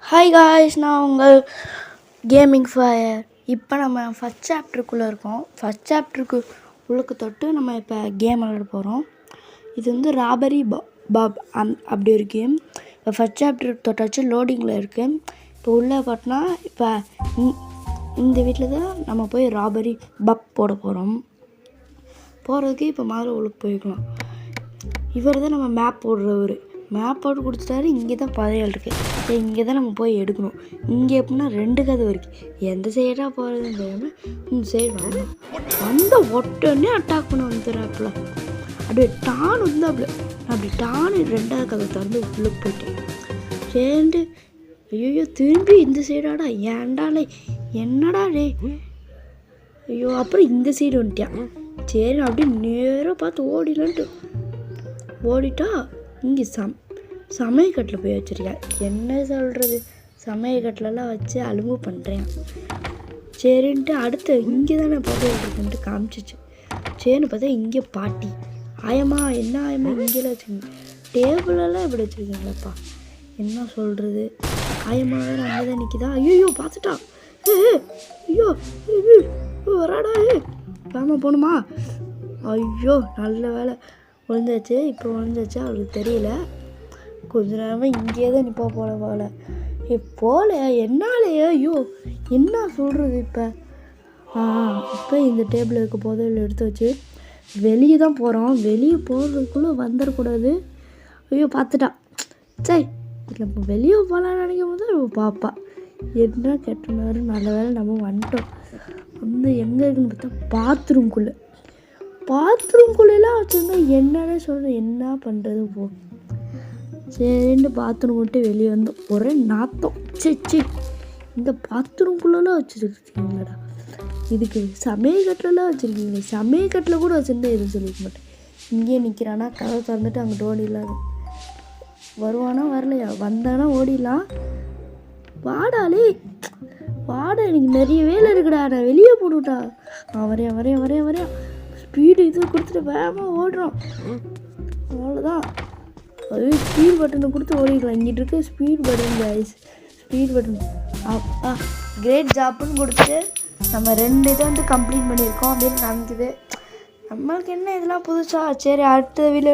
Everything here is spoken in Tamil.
ஹாய் காய்ஸ், நான் உங்கள் கேமிங் ஃபயர். இப்போ நம்ம ஃபஸ்ட் சாப்டருக்குள்ளே இருக்கோம். ஃபஸ்ட் சாப்டருக்கு உள்ளுக்கு தொட்டு நம்ம இப்போ கேம் விளையாட போகிறோம். இது வந்து ராபரி பாப் அப்படி ஒரு கேம். இப்போ ஃபஸ்ட் சாப்டர் தொட்டாச்சு, லோடிங்கில் இருக்குது. இப்போ உள்ளே பார்த்தோன்னா இப்போ இந்த வீட்டில் தான் நம்ம போய் ராபரி பப் போட போகிறோம். போகிறதுக்கு இப்போ மாதிரி உள்ளுக்கு போய்க்கலாம். இவர் தான் நம்ம மேப் போடுறவர். மேப் போட்டு கொடுத்துட்டாரு. இங்கே தான் பதையல் இருக்குது. இங்கே தான் நம்ம போய் எடுக்கணும். இங்கே எப்படின்னா 2 கதை இருக்குது. எந்த சைடாக போகிறதுன்னு தெரியாமல் இந்த சைடு வரணும். வந்த உடனே அட்டாக் பண்ண வந்துடுறாப்புல. அப்படியே டான் வந்தாப்புல. அப்படி டான் 2வது கதை திறந்து உள்ளே போயிட்டேன். சேர்ந்து ஐயோ திரும்பி இந்த சைடாடா, ஏன்டாலே என்னடா டே, ஐயோ அப்புறம் இந்த சைடு வந்துட்டியான். சரி அப்படியே நேராக பார்த்து ஓடிலான்ட்டு ஓடிட்டா இங்கே சமையக்கட்டில் போய் வச்சுருக்கேன். என்ன சொல்கிறது, சமையக்கட்டிலலாம் வச்சு அலும்பு பண்ணுறேன். சரின்ட்டு அடுத்து இங்கே தானே போட்டுக்கிட்டு காமிச்சிச்சு. சரின்னு பார்த்தா இங்கே பாட்டி ஆயம்மா, என்ன ஆயம்மா இங்கேலாம் வச்சுருக்கீங்க, டேபிளெல்லாம் இப்படி வச்சுருக்கீங்களாப்பா, என்ன சொல்கிறது. ஆயம்மா வேறு அங்கே தான் நிற்கிதா. ஐயோ பார்த்துட்டா. ஐயோ வராடா, வேமா போகணுமா. ஐயோ நல்ல வேலை விழுந்தாச்சு. இப்போ விழுந்தாச்சு, அவளுக்கு தெரியல. கொஞ்ச நேரமாக இங்கேயே தான் நிற்பா போல. போல என்னாலேயே. ஐயோ என்ன சொல்கிறது. இப்போ இந்த டேபிள் இருக்க போதில் எடுத்து வச்சு வெளியே தான் போகிறோம். வெளியே போகிறதுக்குள்ளே வந்துடக்கூடாது. ஐயோ பார்த்துட்டா. சரி இல்லை, இப்போ வெளியே போகலான்னு நினைக்கும் போது பாப்பா என்ன கெட்டனாரு. நல்ல வேலை நம்ம வந்துட்டோம். வந்து எங்கே இருக்குன்னு பார்த்தா பாத்ரூம்குள்ளெல்லாம் வச்சுருந்தா என்னன்னே சொல்கிறேன். என்ன பண்ணுறது போ. சரின்ட்டு பாத்ரூம் விட்டு வெளியே வந்து ஒரே நாத்தம். சரி இந்த பாத்ரூம்குள்ளெல்லாம் வச்சுருக்கீங்களா, இதுக்கு சமையக்கட்டிலலாம் வச்சுருக்கீங்க. சமையக்கட்டில் கூட வச்சுருந்தா எதுவும் சொல்லிக்க மாட்டேன். இங்கேயே நிற்கிறானா, கதவை திறந்துட்டு அங்கிட்டு ஓடிடலாம். வருவானா வரலையா, வந்தானா ஓடிடலாம். வாடாலே வாடா, எனக்கு நிறைய வேலை இருக்குடா, நான் வெளியே போட்டுவிட்டா. வரையா ஸ்பீடு இது கொடுத்துட்டு வேகமாக ஓடுறோம். அவ்வளோதான். அது ஸ்பீட் பட்டனை கொடுத்து ஓடிக்கலாம். இங்கிட்டு இருக்க speed button guys, speed button. Great ஜாப்னு கொடுத்துட்டு நம்ம 2 இதை வந்து கம்ப்ளீட் பண்ணியிருக்கோம் அப்படின்னு காமிக்குது. நம்மளுக்கு என்ன இதெல்லாம் புதுசா. சரி அடுத்த வீடியோ